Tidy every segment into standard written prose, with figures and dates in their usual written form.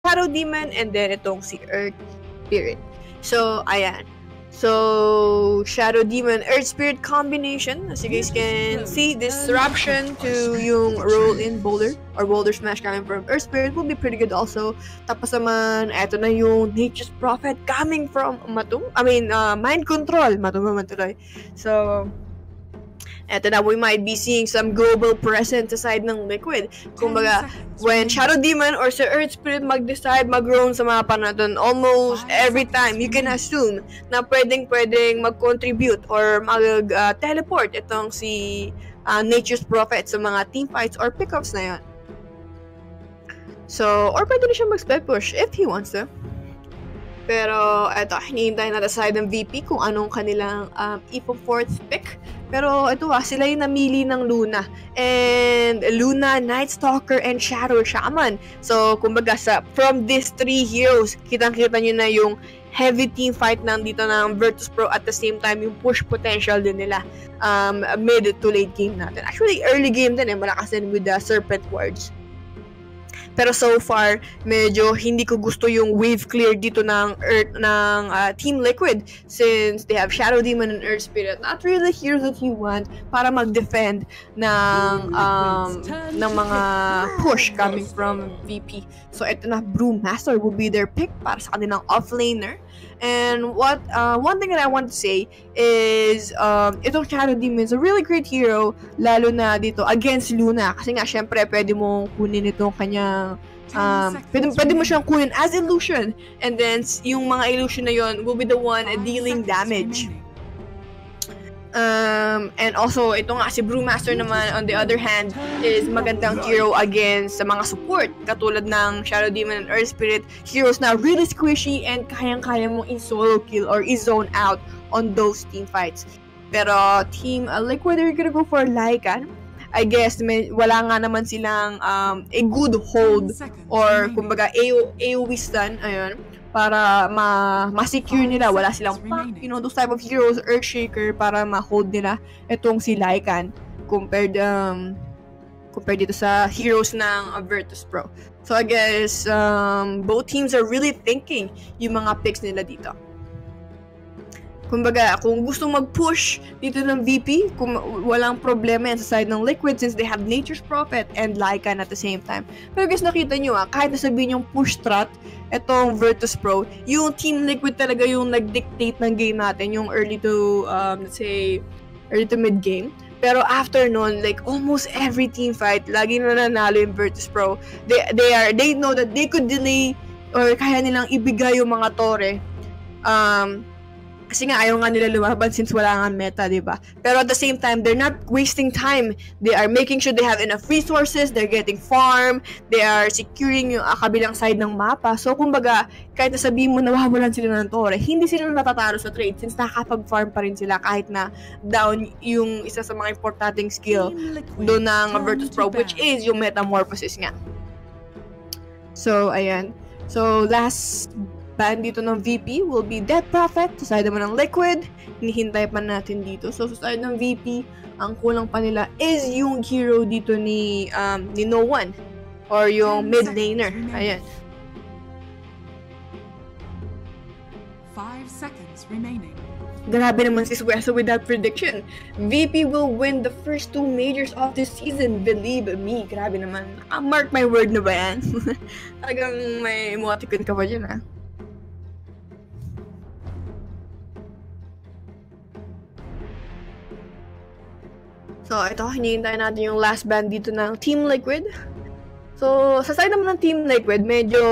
Shadow Demon, and then itong si Earth Spirit. So, ayan. So, Shadow Demon, Earth Spirit combination. As you guys can see, disruption to yung roll in Boulder or Boulder Smash coming from Earth Spirit will be pretty good also. Tapos naman, eto na yung Nature's Prophet coming from Mind Control. Matung naman tuloy. So, eto na, we might be seeing some global presence aside ng Liquid. Kumbaga, when Shadow Demon or sa Earth Spirit mag-decide mag-roam sa mapa natin, almost every time, you can assume na pwedeng mag-contribute or mag-teleport itong si Nature's Prophet sa mga teamfights or pickups na yun. So, or pwede na siya mag-spell push if he wants to. Pero, eto, hinihintay natin sa side ng VP kung anong kanilang ipo-fourth pick. Pero, ito sila yung namili ng Luna. And, Luna, Night Stalker, and Shadow Shaman. So, kumbaga, from these three heroes, kitang-kita nyo na yung heavy team fight nandito ng Virtus Pro at the same time, yung push potential din nila mid to late game natin. Actually, early game din malakas din with the Serpent Wards. Pero so far, medyo hindi ko gusto yung wave clear dito ng Team Liquid since they have Shadow Demon and Earth Spirit. Not really heroes that you want para mag-defend ng mga push coming from VP. So ito na, Brewmaster will be their pick para sa kanilang offlaner. And one thing that I want to say is itong Shadow Demon is a really great hero, lalo na dito against Luna. Kasi nga, syempre, pwede mong kunin itong kanyang pwede mo siyang kunin as illusion. And then, yung mga illusion na yon will be the one dealing damage. And also, ito nga, si Brewmaster naman, on the other hand, is magandang hero against sa mga support. Katulad ng Shadow Demon and Earth Spirit, heroes na really squishy and kayang-kaya mong i-solo kill or i-zone out on those team fights. Pero, Team Liquid, they're gonna go for Lycan. I guess, wala nga naman silang a good hold or, kumbaga, AoE stun, ayun, para ma-secure nila. Wala silang pack, those type of heroes, Earthshaker, para ma-hold nila itong si Lycan compared dito sa heroes ng Virtus Pro. So I guess both teams are really thinking yung mga picks nila dito. Kumbaga, kung gusto mag-push dito ng VP, kung walang problema yan sa side ng Liquid since they have Nature's Prophet and Lycan at the same time. Pero guys, nakita nyo kahit nasabihin yung push strat, etong Virtus Pro, yung Team Liquid talaga yung nag-dictate ng game natin, yung early to, let's say, early to mid-game. Pero after nun, like, almost every team fight, lagi na nanalo yung Virtus Pro. They know that they could delay or kaya nilang ibigay yung mga tore. Kasi nga, ayaw nga nila lumaban since wala nga meta, diba? Pero at the same time, they're not wasting time. They are making sure they have enough resources, they're getting farm, they are securing yung kabilang side ng mapa. So, kumbaga, kahit nasabihin mo na mawawalan sila ng tore, hindi sila natatalo sa trade since nakakapag-farm pa rin sila kahit na down yung isa sa mga importanteng skill doon ng Virtus Pro, which is yung Metamorphosis nga. So, ayan. So, last ban dito ng VP will be Death Prophet. Sa side naman ng Liquid, hinihintay pa natin dito. So, sa side ng VP, ang kulang pa nila is yung hero dito ni No One or yung mid laner. Ayan. 5 seconds remaining. Grabe naman si Sweso with that prediction. VP will win the first 2 majors of this season. Believe me. Grabe naman. Mark my word na ba yan? Talagang may emoticon ka pa dyan, ha? So, ito, hinihintay natin yung last ban dito ng Team Liquid. So, sa side naman ng Team Liquid, medyo,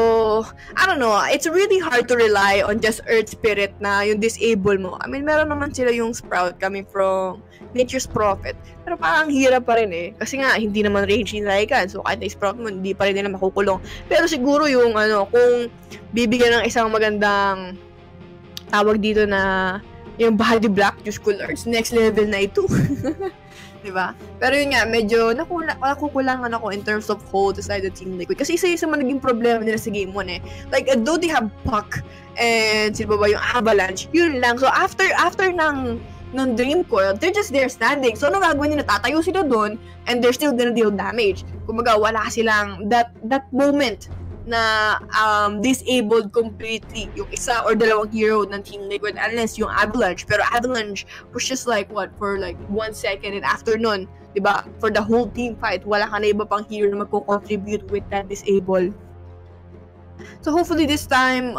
I don't know, it's really hard to rely on just Earth Spirit na yung disable mo. I mean, meron naman sila yung Sprout coming from Nature's Prophet. Pero parang hirap pa rin eh. Kasi nga, hindi naman range ni Lycan. So, kahit na-Sprout mo, hindi pa rin nila makukulong. Pero siguro yung, kung bibigyan ng isang magandang tawag dito na yung body block, Juice Coolers, next level na ito. Diba? Pero yun nga, medyo nakukulangan ako in terms of hold aside the Team Liquid. Kasi isa-isa man naging problema nila sa game 1 eh. Like, though they have Puck and sino ba yung Avalanche, yun lang. So, after ng Dream Coil, they're just there standing. So, ano gagawin nila? Tatayo sila doon and they're still gonna deal damage. Kumbaga, wala silang that moment na disabled completely yung isa or dalawang hero ng Team Liquid unless yung Avalanche. Pero Avalanche was just like what for like 1 second, and after nun, diba, for the whole team fight, wala ka na iba pang hero na magko-contribute with that disable. So hopefully this time,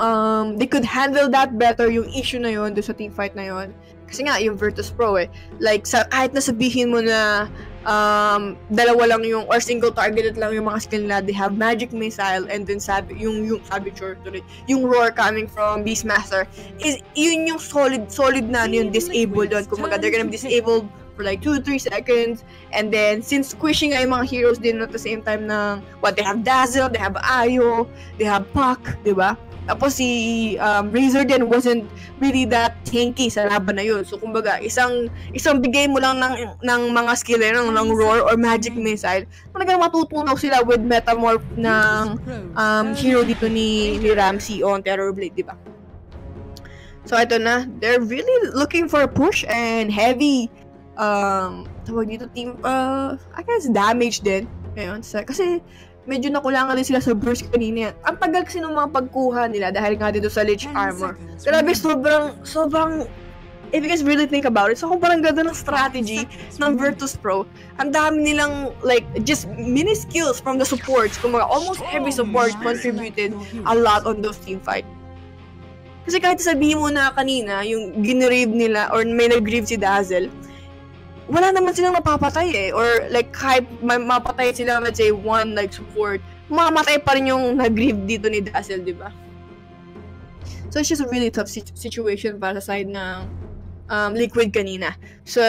they could handle that better, yung issue na yun, doon sa team fight na yun. Kasi nga, yung Virtus Pro like, kahit na sabihin mo na, dalawa lang yung, or single targeted lang yung mga skill nila, they have Magic Missile, and then yung Saboteur, yung Roar coming from Beastmaster, yun yung solid na yung disabled doon. Kung they're gonna be disabled for like 2-3 seconds, and then since squishing ay mga heroes din at the same time ng they have Dazzle, they have Ayo, they have Puck, diba? Tapos si Razor din wasn't really that tanky sa laban na yun. So kumbaga isang bigay mo lang ng mga skill ng Roar or Magic Missile, talagang matutunaw sila with Metamorph ng hero dito ni Ramsey on Terror Blade, diba? So ito na, they're really looking for a push and heavy tawag dito team, I guess damage din. Ngayon, kasi medyo nakulangan din sila sa burst kanina. Ang tagal kasi ng mga pagkuha nila dahil nga dito sa Lich Armor. Grabe, sobrang, if you guys really think about it, so kung parang ganda ng strategy ng Virtus Pro, ang dami nilang, like, just mini skills from the supports. Kumbaga, almost every support contributed a lot on those team fight. Kasi kahit sabihin mo na kanina, yung ginrave nila, or may nag-grieve si Dazzle, wala naman silang napapatay or like kahit mapatay sila, let's say one like support, mamamatay pa rin yung nag-grieve dito ni Dazzle, diba? So it's just a really tough situation para sa side ng Liquid kanina. So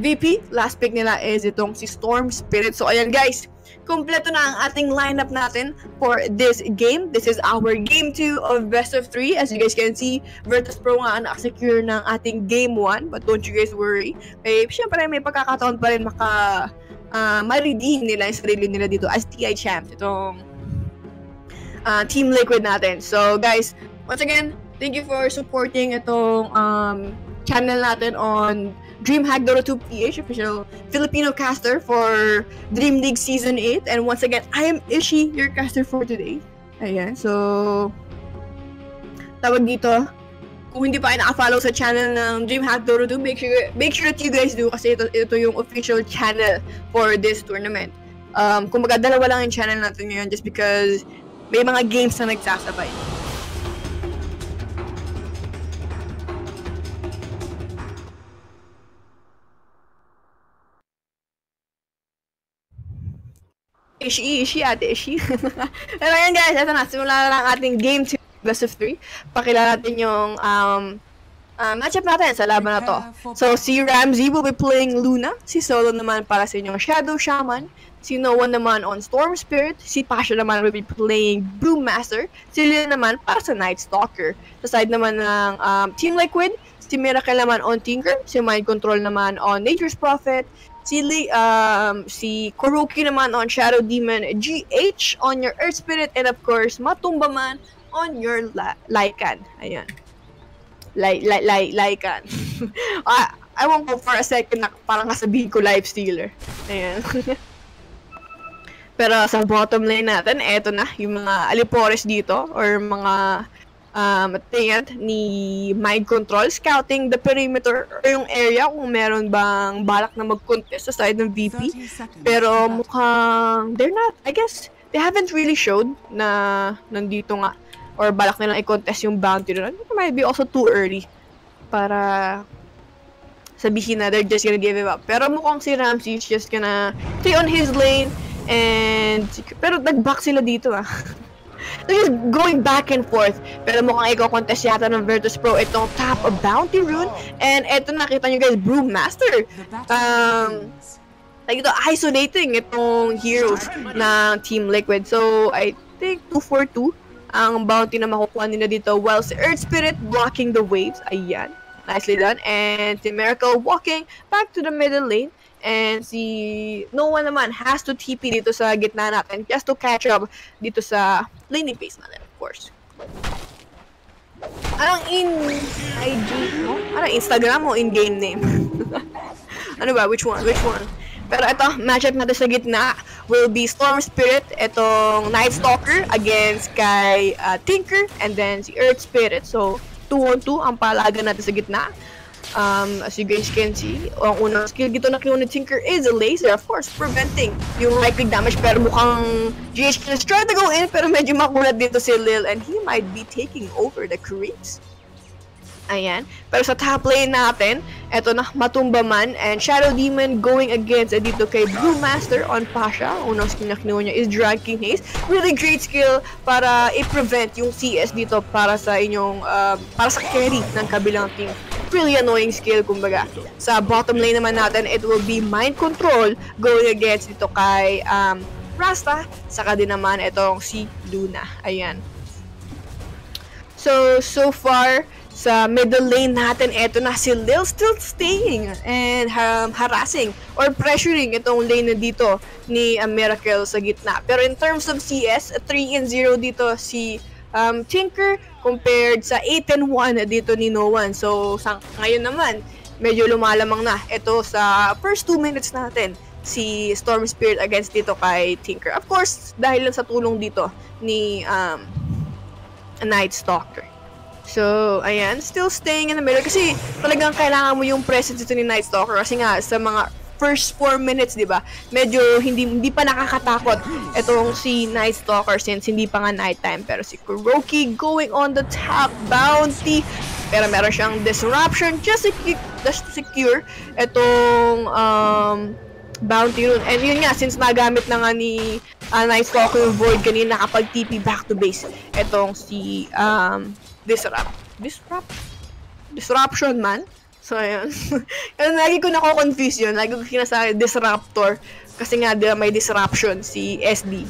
VP, last pick nila is itong si Storm Spirit. So ayan guys, kompleto na ang ating lineup natin for this game. This is our game 2 of best of 3. As you guys can see, Virtus Pro nga na-secure ng ating game 1. But don't you guys worry. Siyempre may pagkakataon pa rin ma-redeem nila yung sarili nila dito as TI champs. Itong Team Liquid natin. So guys, once again, thank you for supporting itong channel natin on DreamHack.2PH, official Filipino caster for DreamLeague Season 8. And once again, I am Ishi, your caster for today. Ayan, so tawag dito, kung hindi pa kayo naka-follow sa channel ng DreamHack.2, make sure that you guys do, kasi ito yung official channel for this tournament. Kumbaga, dalawa lang yung channel natin ngayon just because may mga games na nagsasabay. Ishi, ate Ishi. Pero yan guys, ito na, simula na lang ating game 2 best of 3. Pakilala natin yung matchup natin sa laban na to. So, si Ramsey will be playing Luna. Si Solo naman para sa inyong Shadow Shaman. Si Noah naman on Storm Spirit. Si Pasha naman will be playing Brewmaster. Si Lila naman para sa Night Stalker. Sa side naman ng Team Liquid, si Miracle naman on Tinker. Si Mind Control naman on Nature's Prophet. Si Kuroki naman on Shadow Demon, GH on your Earth Spirit, and of course, Matumba man on your Lycan. Ayan. Lycan. I won't go for a second na parang kasabihin ko Life Stealer. Ayan. Pero sa bottom lane natin, eto na, yung mga alipores dito, or mga tingad ni Mind Control, scouting the perimeter or yung area kung meron bang balak na mag-contest sa side ng VP. Pero mukhang they're not, I guess, they haven't really showed na nandito nga or balak nilang i-contest yung bounty doon. It might be also too early para sabihin na they're just gonna give it up. Pero mukhang si Ramsey is just gonna stay on his lane and pero nag-back sila dito They're just going back and forth. Pero mukhang i-contest yata ng Virtus Pro itong Tap of Bounty Rune. And eto, nakita nyo guys, Brewmaster. Like ito, isolating itong heroes ng Team Liquid. So, I think 2-4-2 ang bounty na makukuha nila dito. While si Earth Spirit blocking the waves. Ayan. Nicely done. And si Miracle walking back to the middle lane. And si Noah naman has to TP dito sa gitna natin just to catch up dito sa laning phase natin, of course. Anong in-IG mo? Anong Instagram mo in-game name? Ano ba? Which one? Pero ito, matchup natin sa gitna. will be Storm Spirit, itong Night Stalker against kay Tinker, and then si Earth Spirit. So 2-on-2 ang palagan natin sa gitna. As you guys can see, ang unang skill dito na kinuha ni Tinker is a laser, of course, preventing yung right-click damage, pero mukhang GH is trying to go in, pero medyo makulat dito si Lil, and he might be taking over the creeps. Ayan. Pero sa top lane natin, eto na, Matumba Man and Shadow Demon going against dito kay Brewmaster on Pasha. Unang skill na kinuha niya is Dragon Haze. Really great skill para i-prevent yung CS dito para sa inyong, para sa carry ng kabilang team. Really annoying skill, kumbaga. Sa bottom lane naman natin, it will be Mind Control going against dito kay Rasta. Saka din naman itong si Luna. Ayan. So far, sa middle lane natin, eto na si Lil still staying and harassing or pressuring itong lane na dito ni Miracle sa gitna. Pero in terms of CS, 3-0 dito si Tinker compared sa 8-1 dito ni No One. So ngayon naman, medyo lumalamang na. Ito sa first 2 minutes natin, si Storm Spirit against dito kay Tinker. Of course, dahil lang sa tulong dito ni Night Stalker. So, ayan, still staying in the middle kasi talagang kailangan mo yung presence dito ni Night Stalker kasi nga sa mga first 4 minutes, di ba? Medyo hindi pa nakakatakot itong si Night Stalker since hindi pa nga nighttime. Pero si Kuroki going on the top bounty. Pero meron siyang disruption just to secure itong bounty rune. And yun nga, since nagamit na nga ni Night Stalker yung Void kanina kapag TP back to base, itong si Disruption man. So, ayun. Lagi ko nako-confuse yun. Lagi ko kinasabi Disruptor. Kasi nga, may disruption si SD.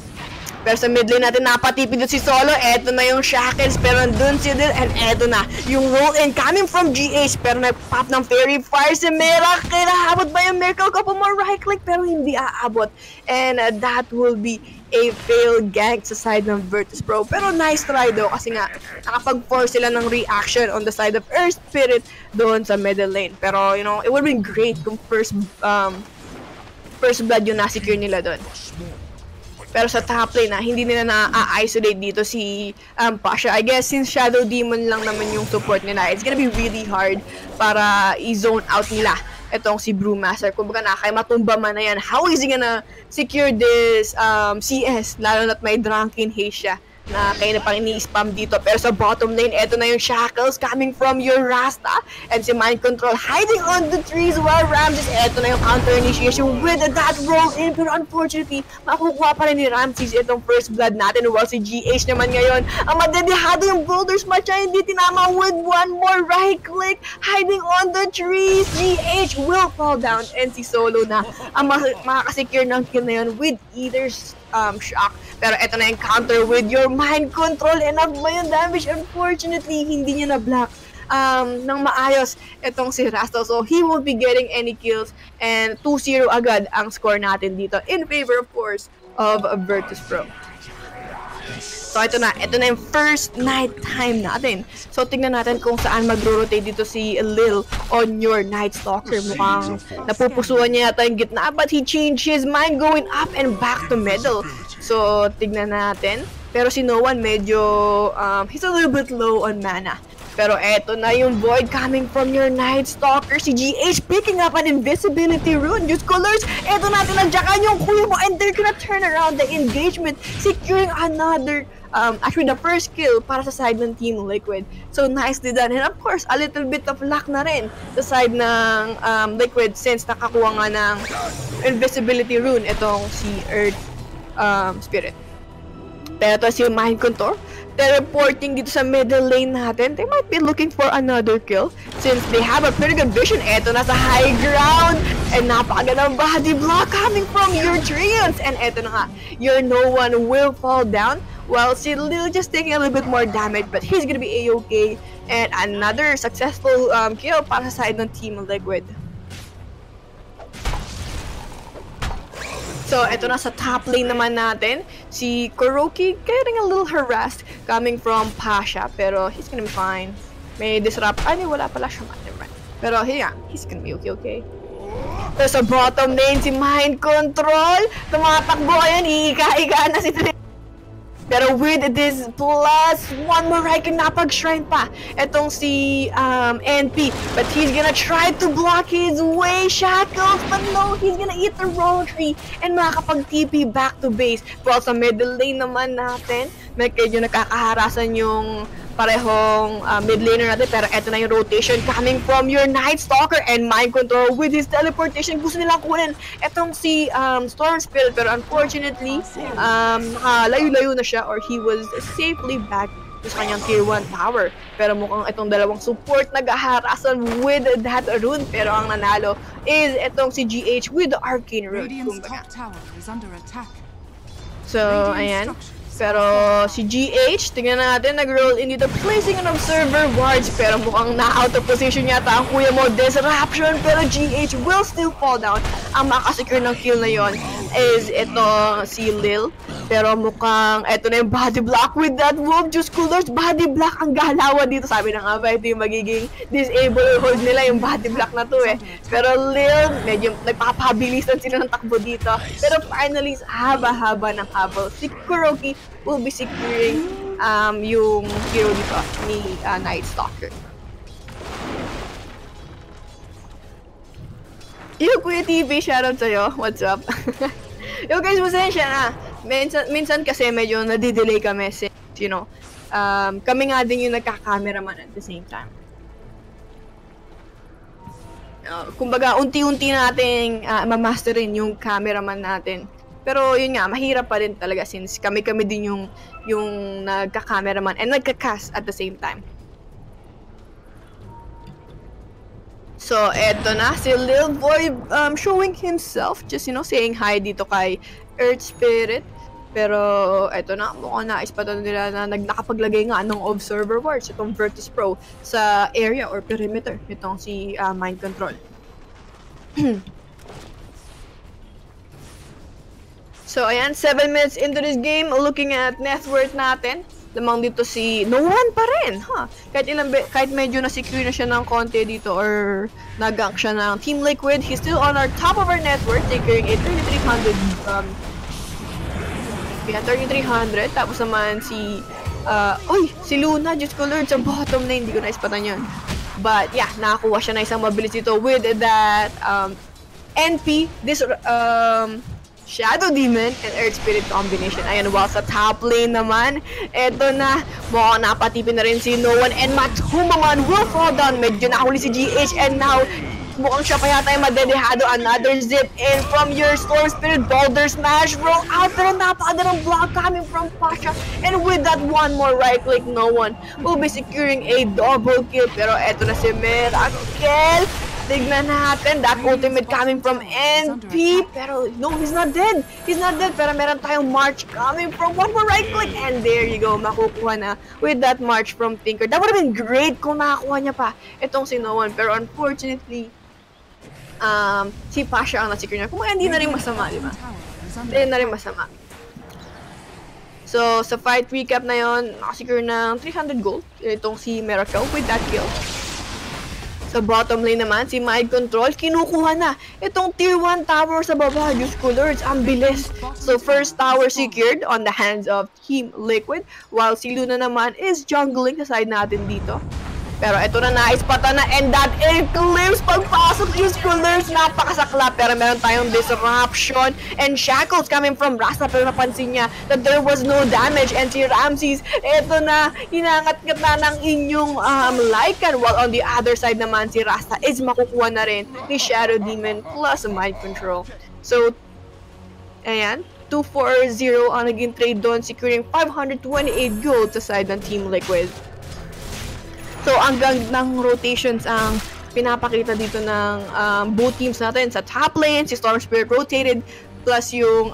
Pero sa mid lane natin, napatipid doon si Solo. Eto na yung Shackles. Pero nandun si Dil. And eto na, yung roll-in coming from GH. Pero nag-pop ng Fairy Fire si Miracle. Aabot ba yung Miracle? Kapag mo right-click. Pero hindi aabot. And that will be a failed gank sa side ng Virtus Pro. Pero nice try daw kasi nga nakapag-force sila ng reaction on the side of Earth Spirit doon sa middle lane. Pero, you know, it would have been great kung first blood yung na-secure nila doon. Pero sa top lane hindi nila na-isolate dito si Pasha. I guess since Shadow Demon lang naman yung support nila, it's gonna be really hard para i-zone out nila itong si Brewmaster. Kung baka kay Matumba Man na yan, how is he gonna secure this CS? Lalo na't may Drunken Haze siya na kayo na pang ini-spam dito. Pero sa bottom lane, eto na yung Shackles coming from your Rasta. And si Mind Control hiding on the trees while Ramses, eto na yung counter initiation with that roll in. Pero unfortunately, makukuha pa rin ni Ramses itong first blood natin. While si GH naman ngayon, ang madedehado yung Boulders match ay hindi tinama with one more right click. Hiding on the trees, GH will fall down. And si Solo na ang makakasecure ng kill na yun with either shock. Pero eto na yung counter with your Mind Control. Enough ba yung damage? Unfortunately, hindi niya na-block ng maayos itong si Rasta. So, he won't be getting any kills. And 2-0 agad ang score natin dito in favor, of course, of Virtus Pro. So, ito na yung first night time natin. So, tingnan natin kung saan magro-rotate dito si Lil on your Night Stalker. Mukhang napupusuan niya yata yung gitna, but he changed his mind going up and back to middle. So, tignan natin. Pero si No One medyo, he's a little bit low on mana. Pero eto na yung Void coming from your Night Stalker. Si GH picking up an invisibility rune. Use colors. Eto natin nandiyakan yung kuya mo and they're gonna turn around the engagement, securing another, actually the first kill para sa side ng Team Liquid. So nicely done. And of course, a little bit of luck na rin sa side ng Liquid since nakakuha nga ng invisibility rune itong si Earth Spirit. Pero ito si Mind Control teleporting dito sa middle lane natin. They might be looking for another kill since they have a pretty good vision. Eto na sa high ground and napakagandang body block coming from your Treants. And eto na nga, your No One will fall down while si Lil just taking a little bit more damage, but he's gonna be a-okay. And another successful kill para sa side ng Team Liquid. So, ito na sa top lane naman natin, si Kuroki getting a little harassed coming from Pasha, pero he's gonna be fine. May disrupt, wala pala siya man. Pero yeah, he's gonna be okay. Pero sa bottom lane, si Mind Control. Tumatakbo yan, iika-ika na si Trin. Pero with this plus, one more Raikkonen napag-shrine pa. Etong si NP. But he's gonna try to block his way, Shackles. But no, he's gonna eat the roll tree and makakapag-TP back to base. Well, sa middle lane naman natin, medyo nakakaharasan yung parehong mid laner natin, pero eto na yung rotation coming from your Night Stalker and Mind Control with his teleportation. Gusto nilang kunin etong si Storm Spirit, pero unfortunately nakalayo-layo na siya, or he was safely back sa kanyang tier 1 tower. Pero mukhang itong dalawang support nag-aharasan with that rune, pero ang nanalo is etong si GH with the Arcane Rune. So, ayan. Pero si GH, tingnan natin, nag-roll in dito, placing an observer wards, pero mukhang na-out of position yata ang kuya mo, disruption, pero GH will still fall down. Ang makasecure ng kill na yon is ito si Lil, pero mukhang ito na yung body block with that wolf juice coolers, body block ang galawan dito. Sabi na nga ba, ito yung magiging disable hold nila, yung body block na to eh. Pero Lil, medyo nagpapabilisan sila ng takbo dito. Pero finally, haba-haba ng habol. Si Kuroki will be securing yung hero dito ni Night Stalker. Yo, Kuya TV, shoutout sa'yo. What's up? Yo guys, pasensya na. Minsan kasi medyo nadidelay kami since, you know, kami nga din yung nagka-cameraman at the same time. Kumbaga, unti-unti nating mamasterin yung cameraman natin. Pero yun nga, mahirap pa rin talaga since kami din yung nagka-cameraman and nagka-cast at the same time. So, eto na, si Lil Boy showing himself, just, you know, saying hi dito kay Earth Spirit. Pero, eto na, mukhang naispatan nila na nakapaglagay nga ng observer wards, itong Virtus Pro, sa area or perimeter, itong si Mind Control. So, ayan, 7 minutes into this game, looking at net worth natin. Lamang dito si no one pa rin, ha? Kahit medyo na-secure na siya ng konti dito or nag-gank siya ng Team Liquid, he's still on our top of our net worth, securing a 3,300, 3,300. Tapos naman si, si Luna, Diyos ko Lord, sa bottom lane, hindi ko naispatan yun. But, yeah, nakakuha siya na isang mabilis dito with that, NP, this, Shadow Demon and Earth Spirit combination. Ayan, while sa top lane naman, eto na, mukhang napatipin na rin si No One and Matumaman will fall down. Medyo nakahuli si GH and now, mukhang siya pa yata yung madedehado. Another zip in from your Storm Spirit, Boulder Smash, roll out, pero napakagandang block coming from Pasha. And with that one more right click, No One will be securing a double kill. Pero eto na si Miracle. Tignan natin, that ultimate coming from NP, pero no, he's not dead. He's not dead, pero meron tayong March coming from one more right click, and there you go, makukuha na with that March from Tinker. That would have been great kung nakakuha niya pa itong si No One, pero unfortunately, si Pasha ang nasecure niya. Kung hindi na rin masama, di ba? Hindi na rin masama. So, sa fight recap na yon, nakasecure ng 300 gold, itong si Miracle with that kill. Sa bottom lane naman, si Mind Control, kinukuha na itong tier 1 tower sa baba. Diyos ko Lords, ang bilis. So first tower secured on the hands of Team Liquid, while si Luna naman is jungling sa side natin dito. Pero ito na, naispatan na, and that Eclipse pagpasok, Diyos ko Lords, napakasakla. Pero meron tayong disruption and shackles coming from Rasta, pero napansin niya that there was no damage, and si Ramses, ito na, hinangat-ngat na ng inyong Lycan, while on the other side naman, si Rasta is makukuha na rin ni Shadow Demon plus Mind Control. So, ayan, 2-4-0 ang naging trade doon, securing 528 gold sa side ng Team Liquid. So, ang ng rotations ang pinapakita dito ng both teams natin. Sa top lane, si Storm Spirit rotated, plus yung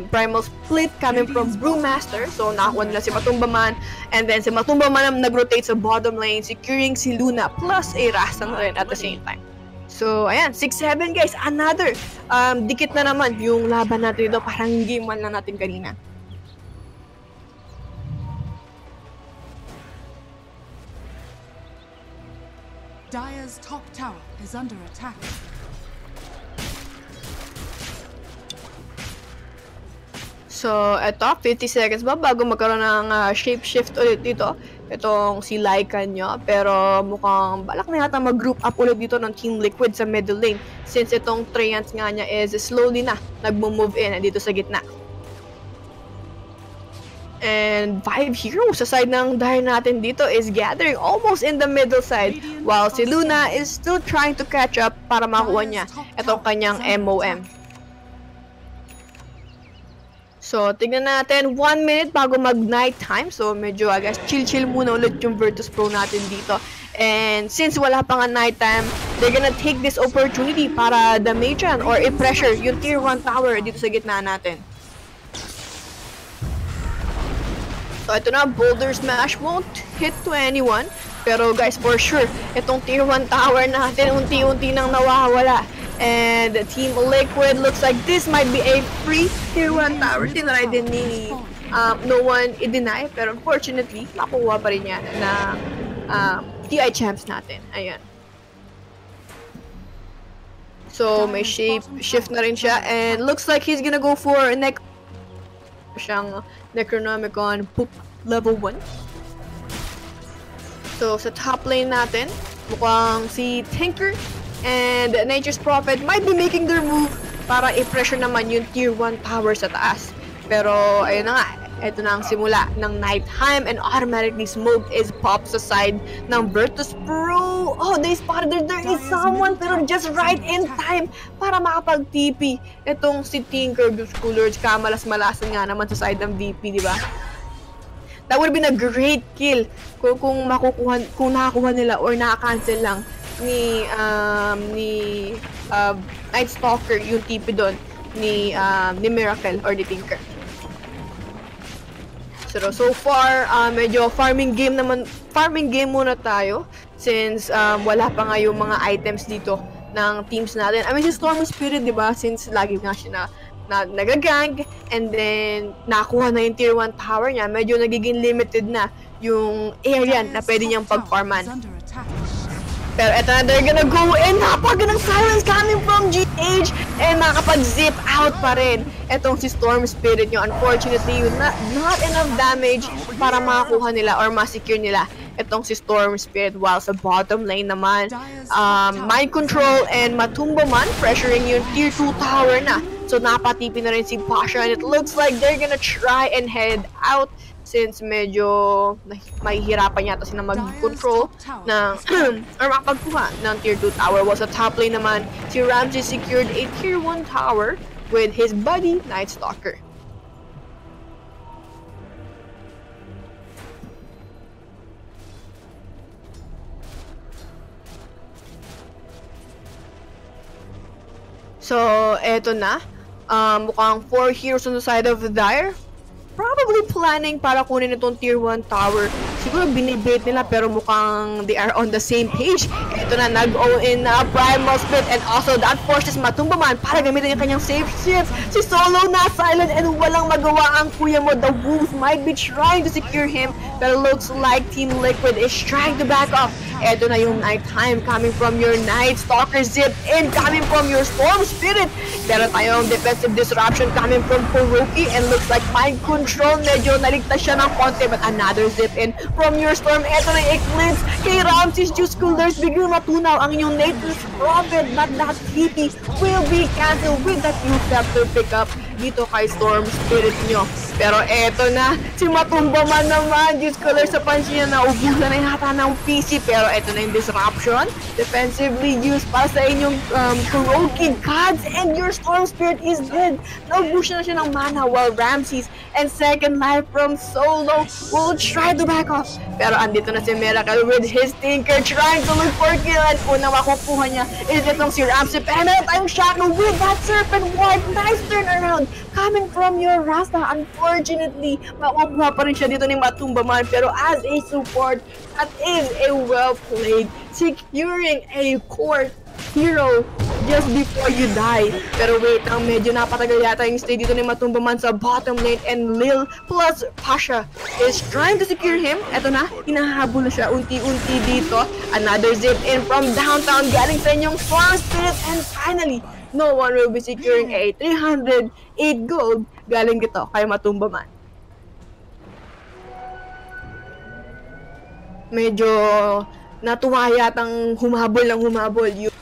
Primal Split coming from Brewmaster. So, nakakuha nila si Matumbaman. And then, si Matumbaman nag-rotate sa bottom lane, securing si Luna plus a Rasta na rin at the same time. So, ayan, 6-7 guys. Another. Dikit na naman yung laban natin dito. Parang game 1 lang natin kanina. Dire's top tower is under attack. So, eto, 50 seconds ba bago magkaroon ng shape-shift ulit dito. Itong si Lycan nyo. Pero mukhang balak na yata mag-group up ulit dito ng Team Liquid sa middle lane. Since itong Treant nga niya is slowly na nagmo-move in dito sa gitna. And 5 heroes sa side ng Dire natin dito is gathering almost in the middle side. While si Luna is still trying to catch up para makuha niya itong kanyang MOM. So, tignan natin, 1 minute bago mag-night time. So, medyo, I guess, chill-chill muna ulit yung Virtus Pro natin dito. And since wala pa nga night time, they're gonna take this opportunity para damagean or i-pressure yung tier 1 tower dito sa gitna natin. So, ito na, Boulder Smash won't hit to anyone. Pero guys, for sure, itong tier 1 tower natin, unti-unti nang nawawala. And Team Liquid looks like this might be a free tier 1 tower. Tinry din ni no one i-deny. Pero unfortunately, nakuha pa rin yan ng TI champs natin. Ayan. So, may shift na rin siya. And looks like he's gonna go for siyang Necronomicon Poop level 1. So, sa top lane natin, mukhang si Tinker and Nature's Prophet might be making their move para i-pressure naman yung tier 1 tower sa taas. Pero, ayun na nga, ito na ang simula ng night time and automatically smoke is popped sa side ng Virtus Pro. Oh, they spotted there is someone pero just right in time para makapag-TP. Itong si Tinker, Goose Coolers, kamalas-malasan nga naman sa side ng VP, di ba? That would have been a great kill kung nakakuha nila or naka-cancel lang ni Night Stalker yung TP doon ni Miracle or ni Tinker. So far, medyo farming game muna tayo since wala pa nga yung mga items dito ng teams natin. I mean, si Storm Spirit, di ba? Since lagi nga siya nagagang and then nakuha na yung tier 1 tower niya, medyo nagiging limited na yung area na pwede niyang pag-farman. Pero eto na, they're gonna go in. Napagandang silence coming from GH and makakapag-zip out pa rin. Etong si Storm Spirit nyo, unfortunately, not enough damage para makakuha nila or ma-secure nila etong si Storm Spirit. While sa bottom lane naman, Mind Control and Matumba Man pressuring yung tier 2 tower na. So napatipi na rin si Pasha and it looks like they're gonna try and head out since medyo mahihirapan yata sila mag-control ng or makapagkuha ng tier 2 tower. While sa top lane naman, si Ramsey secured a tier 1 tower with his buddy Night Stalker. So, eto na. Mukhang 4 heroes on the side of the Dire. Probably planning para kunin itong tier 1 tower. Siguro binibait nila pero mukhang they are on the same page. Ito na, nag-all in na Primal Split and also that forces Matumba Man para gamitin yung kanyang safe shift. Si Solo na silent and walang magawa ang kuya mo. The Wolves might be trying to secure him pero looks like Team Liquid is trying to back off. Ito na yung night time coming from your Night Stalker zip and coming from your Storm Spirit. Pero tayong defensive disruption coming from Kuroki and looks like Mind Control. Medyo naligtas siya ng konti but another zip in from your Storm. Ito na yung Eclipse kay Ramsey's Juice Coolers. Biglang matunaw ang inyong Nature's Prophet but that TP will be cancelled with that new Scepter pickup dito kay Storm Spirit nyo. Pero eto na, si Matumba Man naman, Juice Coolers sa pansin niya na ubusan na yata ng PC. Pero eto na yung disruption, defensively used para sa inyong Kuroki gods and your Storm Spirit is dead. Naubusan na siya ng mana while Ramses and second life from Solo will try to back off. Pero andito na si Miracle with his Tinker trying to look for kill and unang makukuha niya is itong si Ramsey. Pero meron tayong Shadow with that Serpent Ward. Nice turnaround coming from your Rasta. Unfortunately, makukuha pa rin siya dito ni Matumba Man. Pero as a support, that is a well played, securing a core hero just before you die. Pero wait, ang medyo napatagal yata yung stay dito ni Matumba Man sa bottom lane and Lil plus Pasha is trying to secure him. Eto na, hinahabol na siya unti-unti dito. Another zip in from downtown galing sa inyong Storm Spirit and finally, no one will be securing a 308 gold galing dito kay Matumba Man. Medyo natuwa yatang humabol yung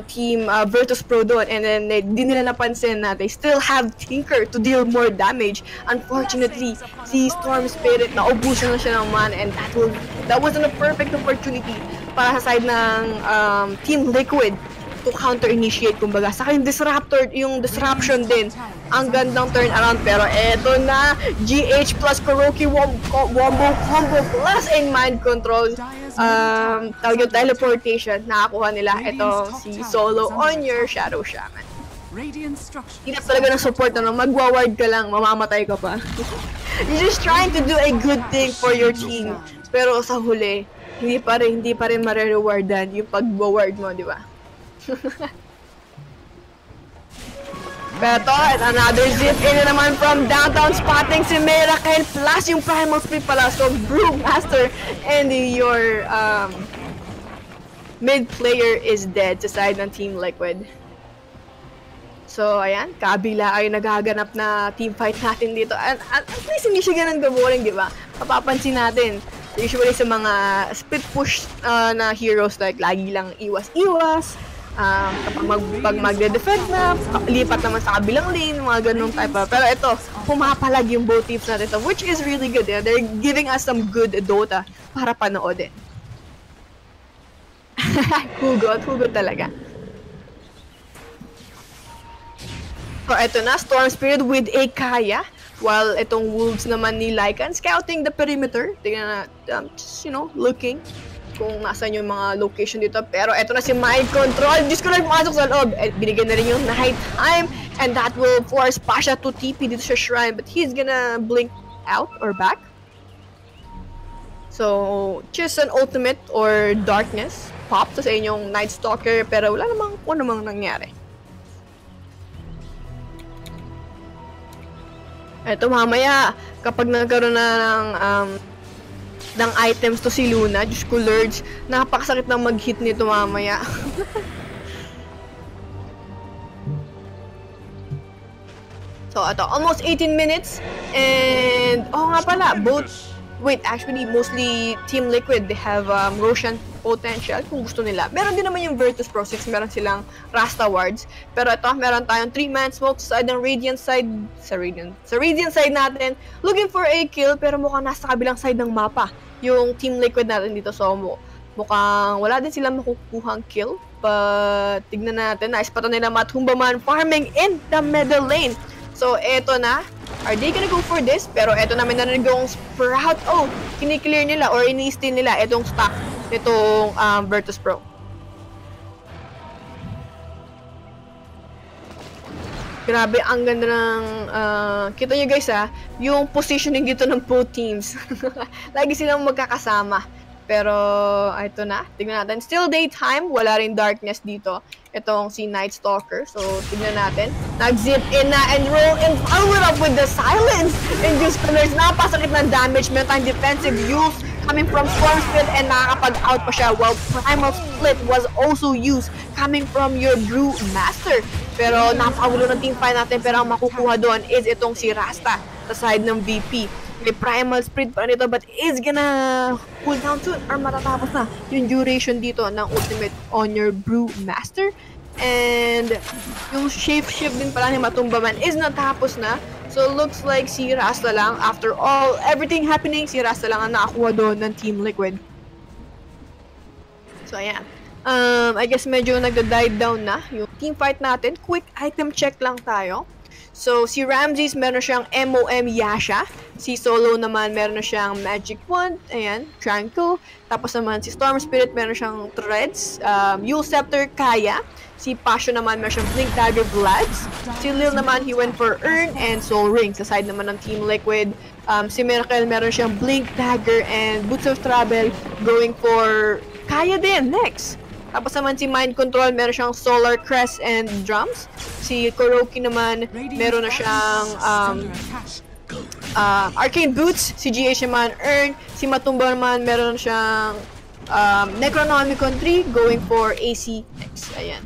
team Virtus Pro doon, and then di nila napansin na they still have Tinker to deal more damage. Unfortunately, si Storm Spirit naubusan na siya ng mana, and that wasn't a perfect opportunity para sa side ng Team Liquid to counter-initiate, kumbaga. Saka yung Disruption din, ang gandang turnaround, pero eto na, GH plus Kuroki WomboXCombo plus a mind control, tawag yung teleportation, nakakuha nila. Ito si Solo on your Shadow Shaman. Hinap talaga ng support, magwa-ward ka lang, mamamatay ka pa. You're just trying to do a good thing for your team, pero sa huli, hindi pa rin mare-rewardan yung pag-ward mo, di ba? Pero another zip in na naman from downtown, spotting si Miracle plus yung primal speed pala. So Brewmaster and your mid player is dead sa side ng Team Liquid. So ayan, kabila ay nagaganap na team fight natin dito. At least hindi siya ganun boring, di ba? Mapapansin natin usually sa mga split push na heroes, like lagi lang iwas-iwas. Kapag magde-defend na, lipat naman sa kabilang lane, mga ganung type of. Pero ito, pumapalag yung both teams natin ito, which is really good. Yeah? They're giving us some good Dota para panoodin. Hugot talaga. So ito na, Storm Spirit with a Kaya, while itong Wolves naman ni Lycan scouting the perimeter. Tingnan na, just, looking kung nasan yung mga location dito. Pero eto na si Mind Control. Diyos ko lang pumasok sa loob. Binigyan na rin yung night time. And that will force Pasha to TP dito sa shrine. But he's gonna blink out or back. So, just an ultimate or darkness pop to sa inyong Night Stalker. Pero wala namang kung namang nangyari. Eto mamaya, kapag nagkaroon na ng items to si Luna, Diyos ko Lords, napakasakit ng mag-hit nito mamaya. So, ito, almost 18 minutes, and, nga pala, actually, mostly Team Liquid, they have Roshan potential kung gusto nila. Meron din naman yung Virtus Pro 6, meron silang Rasta Wards, pero ito, meron tayong 3-man smoke sa side ng Radiant side, sa Radiant side natin, looking for a kill, pero mukhang nasa kabilang side ng mapa yung Team Liquid natin dito. So, mukhang wala din silang makukuhang kill, but tignan natin, naispatan nila Matumba Man farming in the middle lane. So, eto na. Are they gonna go for this? Pero eto naman na nagawang Sprout. Oh, kiniklear nila or ini-steal nila itong stock nitong Virtus Pro. Grabe, ang ganda ng kita nyo guys yung positioning dito ng both teams. Lagi silang magkakasama. Pero ito na, tignan natin. Still daytime, wala rin darkness dito. Itong si Night Stalker. So tignan natin. Nag-zip in na and roll and follow it up with the silence. And just there's napasakit ng damage. Meron tayong defensive use coming from Storm Spirit and nakakapag-out pa siya. While Primal Split was also used coming from your Brewmaster. Pero napakagulo ng team fight natin. Pero ang makukuha doon is itong si Rasta sa side ng VP. May Primal Sprint pa nito, but is gonna cool down soon or matatapos na yung duration dito ng ultimate on your Brewmaster. And yung shift din pala ni Matumba Man is natapos na. So looks like si Rasta lang, after all, everything happening, si Rasta lang ang nakakuha doon ng Team Liquid. So ayan. I guess medyo nagda-dive down na yung team fight natin. Quick item check lang tayo. So, si Ramses, meron siyang MOM Yasha. Si Solo naman, meron na siyang Magic Wand. Ayan, Tranquil. Tapos naman, si Storm Spirit, meron siyang Threads. Yule Scepter, Kaya. Si Passion naman, meron siyang Blink Dagger, Vlads. Si Lil naman, he went for Urn and Soul Ring. Sa side naman ng Team Liquid. Si Miracle, meron siyang Blink Dagger and Boots of Travel. Going for Kaya din, next. Tapos naman si Mind Control, meron siyang Solar Crest and Drums. Si Kuroki naman, meron na siyang Arcane Boots. Si GH naman, Earn. Si Matumba naman, meron siyang Necronomicon 3, going for AC next. Ayan.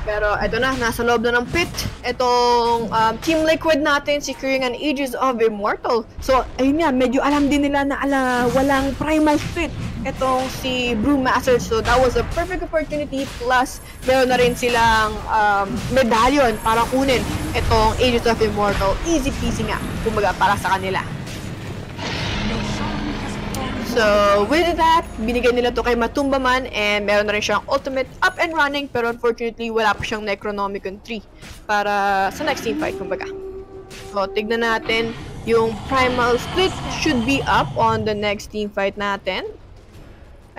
Pero eto na, nasa loob na ng pit. Itong Team Liquid natin, securing an Aegis of Immortal. So, ayun nga, medyo alam din nila na walang primal split itong si Brewmaster. So, that was a perfect opportunity. Plus, meron na rin silang medallion para kunin itong Aegis of Immortal. Easy peasy nga, kumbaga, para sa kanila. So, with that, binigay nila to kay Matumbaman and meron na rin siyang ultimate up and running pero unfortunately, wala pa siyang Necronomicon 3 para sa next team fight, kumbaga. So, tignan natin yung Primal Split should be up on the next team fight natin.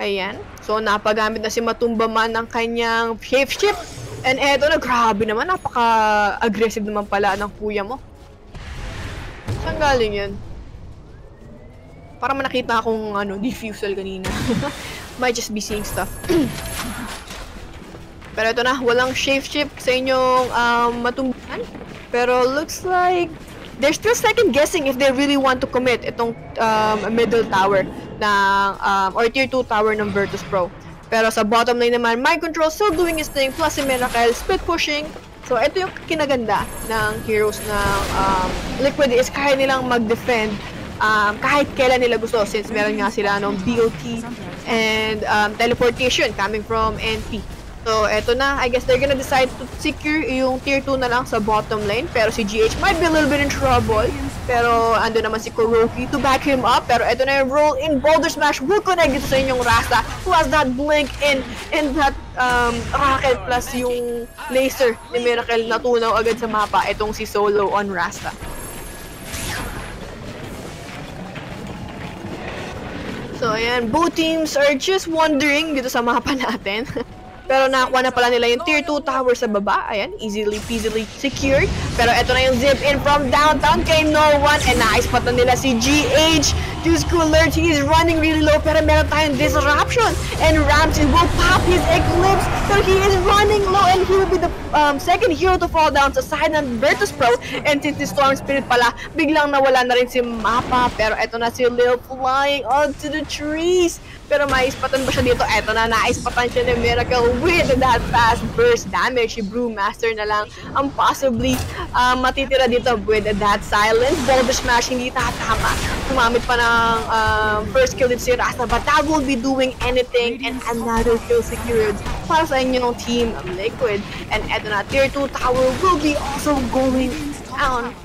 Ayan. So, napagamit na si Matumbaman ng kanyang shapeshift. And eto na, grabe naman, napaka-aggressive naman pala ng kuya mo. Saan galing yun? Para nakita akong diffusal kanina. Might just be seeing stuff. Pero ito na, walang shapeshift sa inyong Matumbaman. Pero looks like they're still second guessing if they really want to commit itong middle tower ng or tier 2 tower ng Virtus Pro. Pero sa bottom lane naman, Mind Control still doing his thing, plus si Miracle split pushing. So ito yung kinaganda ng heroes ng Liquid is kaya nilang mag-defend kahit kailan nila gusto since meron nga sila ng BO3 and teleportation coming from NP. So, eto na. I guess they're gonna decide to secure yung tier 2 na lang sa bottom lane. Pero si GH might be a little bit in trouble. Pero ando naman si Kuroki to back him up. Pero eto na yung roll in Boulder Smash. Will connect dito sa inyong Rasta who has that blink and that rocket plus yung laser ni Miracle natunaw agad sa mapa. Etong si Solo on Rasta. So, ayan. Both teams are just wandering dito sa mapa natin. Pero nakakuha na pala nila yung tier 2 tower sa baba. Ayan, easily peasily secured. Pero eto na yung zip in from downtown kay no one. And na-spot na nila si GH. Juice Cooler, he is running really low. Pero meron tayong disruption. And Ramsey will pop his Eclipse. Pero he is running low. And he will be the second hero to fall down sa side ng Virtus Pro. And since the Storm Spirit pala, biglang nawala na rin si Mappa. Pero eto na si Lil flying onto the trees. Pero maispatan ba siya dito? Eto na, naispatan siya ng Miracle with that fast burst damage. Si Brewmaster na lang ang possibly matitira dito with that silence. Boulder Smash hindi tatama. Tumamit pa ng first kill dito si Rasta, but that will be doing anything and another kill secured para sa inyong Team Liquid. And eto na, tier 2 tower will be also going down.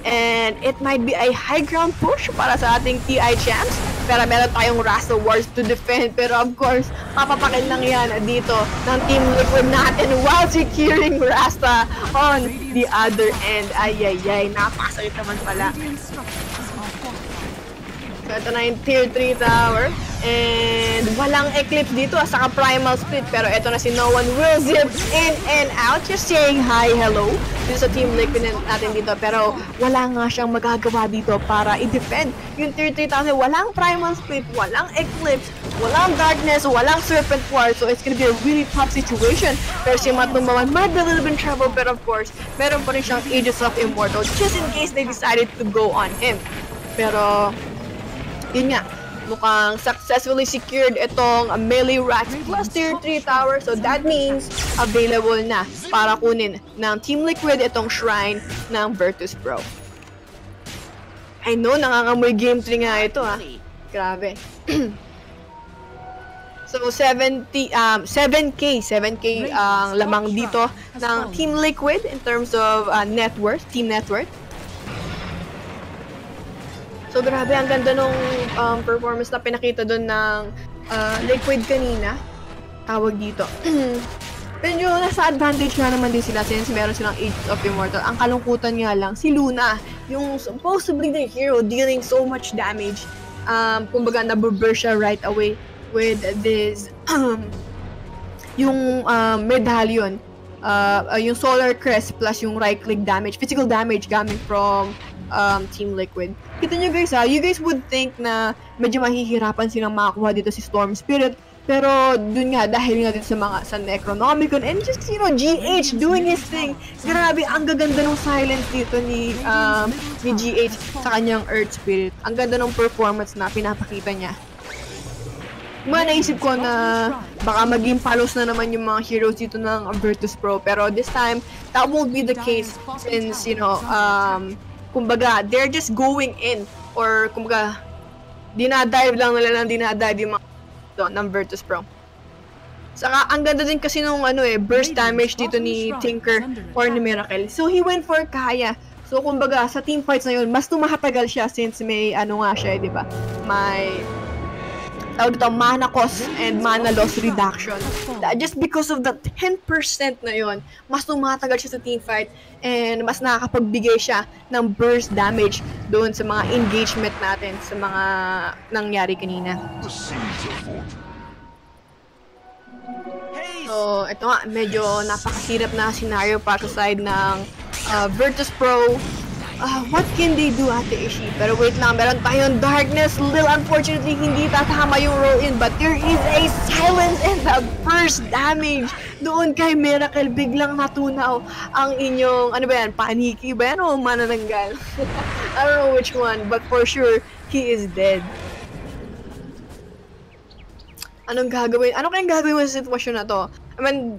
And it might be a high ground push para sa ating TI champs. Pero meron tayong Rasta Wars to defend. Pero of course, papapakil lang yan dito ng Team Liquid natin while securing Rasta on the other end. Ay, napakasakit naman pala. So ito na yung tier 3 tower. And walang Eclipse dito saka Primal Split. Pero ito na si No One will zip in and out. Just saying hi, hello dito sa Team Liquid natin dito. Pero wala nga siyang magagawa dito para i-defend yung tier 3 tower. Walang Primal Split, walang Eclipse, walang Darkness, walang Serpent War. So it's gonna be a really tough situation. Pero si Matumbaman might be a little bit in trouble. Pero of course, meron pa rin siyang Aegis of Immortal just in case they decided to go on him. Pero yun nga, mukhang successfully secured itong melee racks plus tier 3 tower. So that means available na para kunin ng Team Liquid itong shrine ng Virtus Pro. I know, nangangamoy game 3 nga ito ha. Grabe. So 7K ang lamang dito ng Team Liquid in terms of net worth, team net worth. So grabe, ang ganda nung performance na pinakita doon ng Liquid kanina. Tawag dito. Medyo nasa advantage nga naman din sila since meron silang Aegis of Immortal. Ang kalungkutan nga lang, si Luna, yung supposedly the hero dealing so much damage. Kumbaga, nabuburst siya right away with this, yung medallion. Yung Solar Crest plus yung right-click damage, physical damage coming from Team Liquid. Kita nyo guys ha, you guys would think na medyo mahihirapan silang makakuha dito si Storm Spirit. Pero dun nga, dahil nga dito sa Necronomicon and just, you know, GH doing his thing. Grabe, ang gaganda ng silence dito ni GH sa kanyang Earth Spirit. Ang ganda ng performance na pinapakita niya. naisip ko na baka maging palos na naman yung mga heroes dito ng Virtus.pro. Pero this time, that won't be the case since, you know, kumbaga, they're just going in. Or, kumbaga, dinadive lang nila ng dinadive yung mga ng Virtus.pro. Saka, ang ganda din kasi nung burst damage dito ni Tinker or ni Miracle. So, he went for Kaya. So, kumbaga, sa team fights na yun, mas tumatagal siya since may nga siya, di ba? May mana cost and mana loss reduction. Just because of the 10% na yun, mas tumatagal siya sa team fight and mas nakakapagbigay siya ng burst damage doon sa mga engagement natin, sa mga nangyari kanina. So, ito nga, medyo napakahirap na scenario para sa side ng Virtus.pro. What can they do, Ate Ishi? Pero wait lang, meron tayong darkness. Lil, unfortunately, hindi tatama yung roll-in. But there is a silence and the burst damage. Doon kay Miracle, biglang natunaw ang inyong, paniki ba yan o manananggal? I don't know which one, but for sure, he is dead. Anong gagawin? Ano kayang gagawin sa sitwasyon na to? I mean,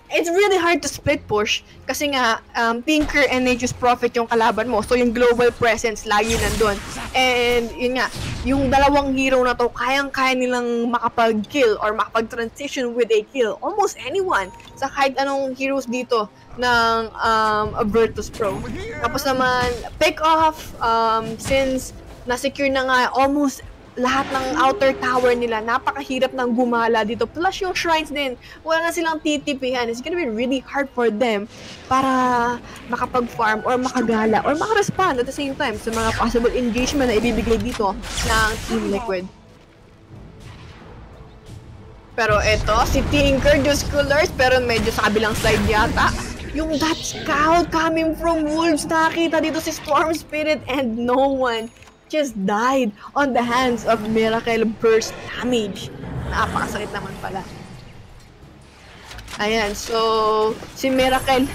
it's really hard to split push kasi nga Tinker and Nature's Prophet yung kalaban mo, so yung global presence lagi nandun, and yun nga, yung dalawang hero na to kayang-kaya nilang makapag-kill or makapag-transition with a kill almost anyone sa kahit anong heroes dito ng Virtus.pro. Tapos naman pick off, since na-secure na nga almost lahat ng outer tower nila, napakahirap ng gumala dito. Plus yung shrines din, wala na silang titipihan. It's gonna be really hard for them para makapag-farm or makagala or makarespond at the same time sa mga possible engagement na ibibigay dito ng Team Liquid. Pero eto, si Tinker, Diyos Colors, pero medyo sa kabilang side yata. Yung that scout coming from Wolves, nakita dito si Storm Spirit and no one just died on the hands of Miracle burst damage. Napakasakit naman pala. Ayan, so si Miracle.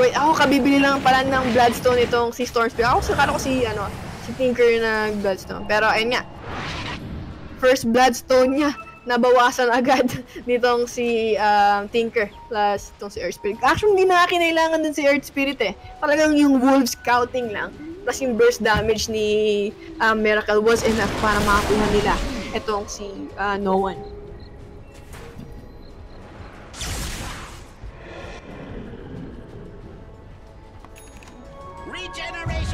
Wait, ako kabibili lang pala ng Bloodstone itong si Storm Spirit. Ako sakala ko si Tinker na Bloodstone. Pero ayun nga. First Bloodstone niya, nabawasan agad nitong si Tinker plus itong si Earth Spirit. Actually, hindi na kinailangan din si Earth Spirit eh. Talagang yung Wolf Scouting lang. Plus yung burst damage ni Miracle was enough para makakuha nila itong si No One.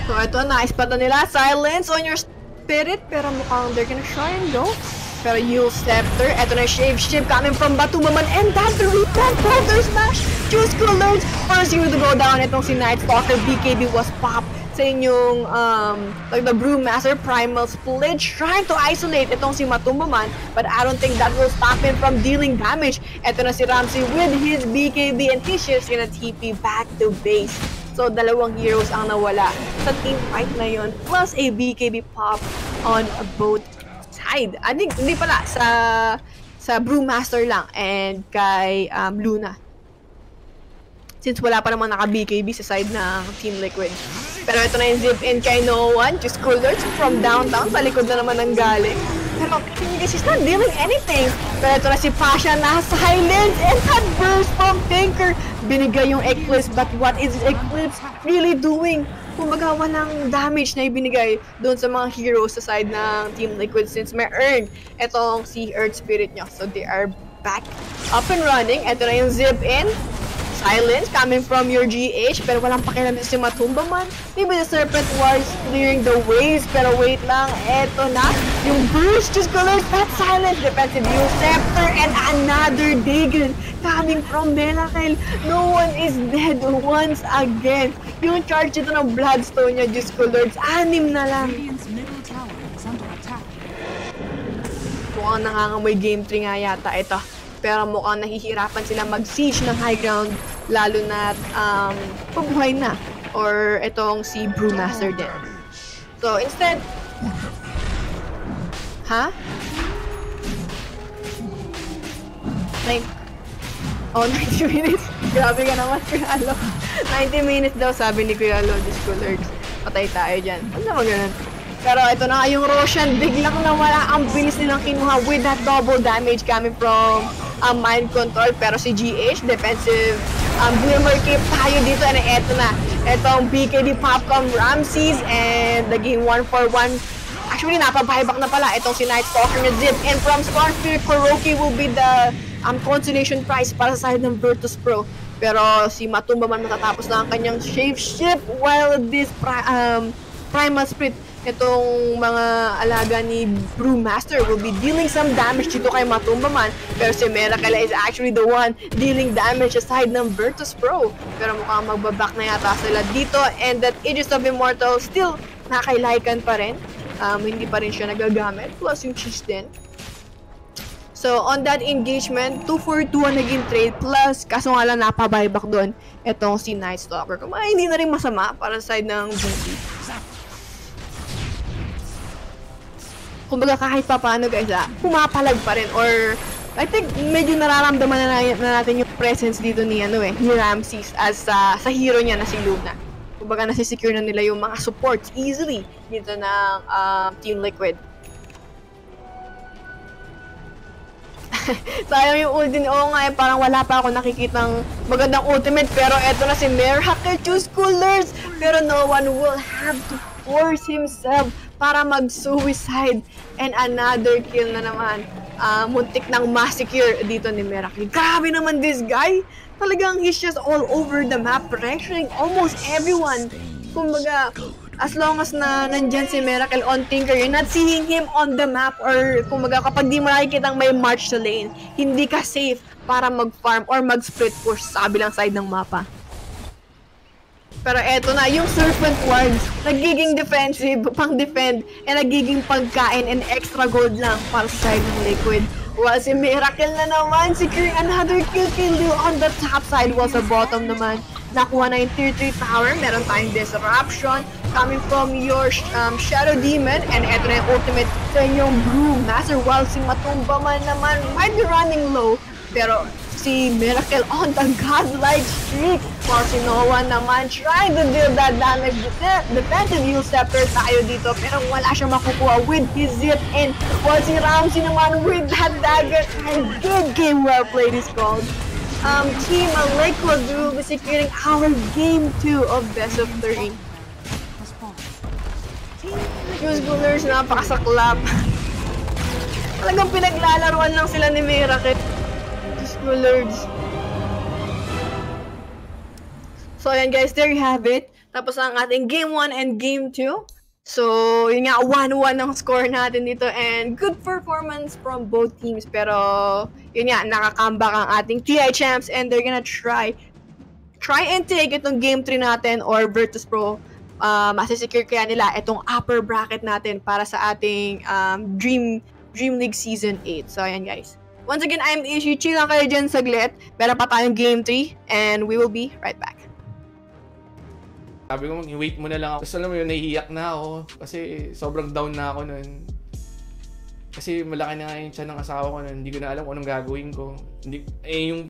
So ito, na-spot na nila. Silence on your spirit, pero mukhang they're gonna try and go. Pero Yule Scepter, eto na Shave coming from Batumaman, and that's the return Powder Smash! Choose Colors! First hero to go down, itong si Night Stalker, BKB was popped sa inyong, like the Brewmaster Primal Split, trying to isolate itong si Matumaman, but I don't think that will stop him from dealing damage. Eto na si Ramsey with his BKB, and his ship's gonna TP back to base. So, dalawang heroes ang nawala sa team fight na yun, plus a BKB pop on both side. I think, hindi pala, sa Brewmaster lang and kay Luna. Since wala pa namang naka-BKB sa side ng Team Liquid. Pero ito na yung zip in kay No One, just Colors from downtown, sa likod na naman ng galing. Pero she's not dealing anything. Pero ito na si Pasha na silence, and that burst from Tinker. Binigay yung Eclipse, but what is Eclipse really doing? Kumbaga walang damage na ibinigay doon sa mga heroes sa side ng Team Liquid since may earn itong si Earth Spirit nyo. So they are back up and running. Ito na yung zip in. Silence coming from your GH, pero walang pakialam si Matumba man. Maybe the Serpent was clearing the waves, pero wait lang, eto na, yung burst, just colors, that silence, defensive Yule Scepter, and another Dagon coming from Miracle. No one is dead once again. Yung charge ito ng Bloodstone niya, just colors, 6 na lang. Mukhang nangangamoy game 3 nga yata ito. Pero mukhang nahihirapan sila mag-siege ng high ground, lalo na pabuhay na. Or itong si Brewmaster din. So instead... Ha? Oh, 90 minutes? Grabe ka naman, Kuya Alo. 90 minutes daw, sabi ni Kuya Alo, disco lurks. Patay tayo dyan. Ano naman ganun? Pero ito na nga yung Roshan, biglang nawala. Ang bilis nilang kinuha with that double damage coming from mind control. Pero si GH, defensive Glimmer Cape tayo dito. And eto na, etong BKD Popcom Ramses and naging 1-for-1. Actually, napabuyback na pala itong si Night Stalker na Zip. And from Storm Spirit, Kuroki will be the consolation prize para sa side ng Virtus Pro. Pero si Matumba man matatapos na ang kanyang Shave Shift while this Primal Split, itong mga alaga ni Brewmaster will be dealing some damage dito kay Matumba man. Pero si Miracle is actually the one dealing damage aside ng Virtus Pro. Pero mukhang magbaback na yata sila dito. And that Aegis of Immortal still nakailaykan pa rin. Hindi pa rin siya nagagamit. Plus yung cheese din. So, on that engagement, 2-for-2 ang naging trade. Plus, kaso nga lang napabuyback doon itong si Night Stalker. Kumaya hindi na rin masama para sa side ng BT. Kumbaga kahit pa paano guys, pumapalag pa rin. Or, I think medyo nararamdaman na natin yung presence dito ni, ni Ramses as sa hero niya na si Luna. Kumbaga nasisecure na nila yung mga supports easily dito ng Team Liquid. Sayang yung ulti. Oo nga parang wala pa ako nakikitang magandang ultimate. Pero eto na si Miracle, choose coolers. Pero no one will have to force himself para mag-suicide. And another kill na naman. Muntik ng massacre dito ni Miracle. Grabe naman this guy. Talagang he's just all over the map, pressuring almost everyone. Kumbaga, as long as na nandyan si Miracle on Tinker, you're not seeing him on the map. Or kumbaga, kapag di mo nakikitang may march sa lane, hindi ka safe para mag-farm or mag-split push sa kabilang side ng mapa. Pero eto na, yung Serpent Wards, nagiging defensive, pang-defend, and nagiging pagkain and extra gold lang para sa side ng Liquid. While si Miracle na naman, securing another kill on the top side. While sa bottom naman, nakuha na yung tier 3 tower. Meron tayong disruption coming from your Shadow Demon. And eto na yung ultimate sa inyong Brewmaster. While si Matumba man naman might be running low. Pero si Miracle on the godlike streak. While si Noah naman trying to deal that damage. Defensive heal scepter tayo dito. Pero wala siyang makukuha with his zip. And while si Ramsey naman with that dagger. And good game well played is called. Team Liquid will be securing our game 2 of best of 3. Choose coolers, napakasaklap. Talagang pinaglalaruan lang sila ni Miracle. Lords. So ayan guys, there you have it. Tapos ang ating game 1 and game 2. So yun nga, 1-1 ang score natin dito and good performance from both teams. Pero yun nga, nakakambak ang ating TI champs and they're gonna try and take itong game 3 natin or Virtus Pro. Masisecure kaya nila itong upper bracket natin para sa ating DreamLeague Season 8. So ayan guys. Once again, I'm Ishi. Chill lang kayo dyan saglit. Meron pa tayong game 3 and we will be right back. Sabi ko, wait mo na lang ako. Tapos alam mo yun, nahihiyak na ako. Kasi sobrang down na ako nun. Kasi malaki na nga yung tiyan ng asawa ko nun. Hindi ko na alam kung anong gagawin ko. Yung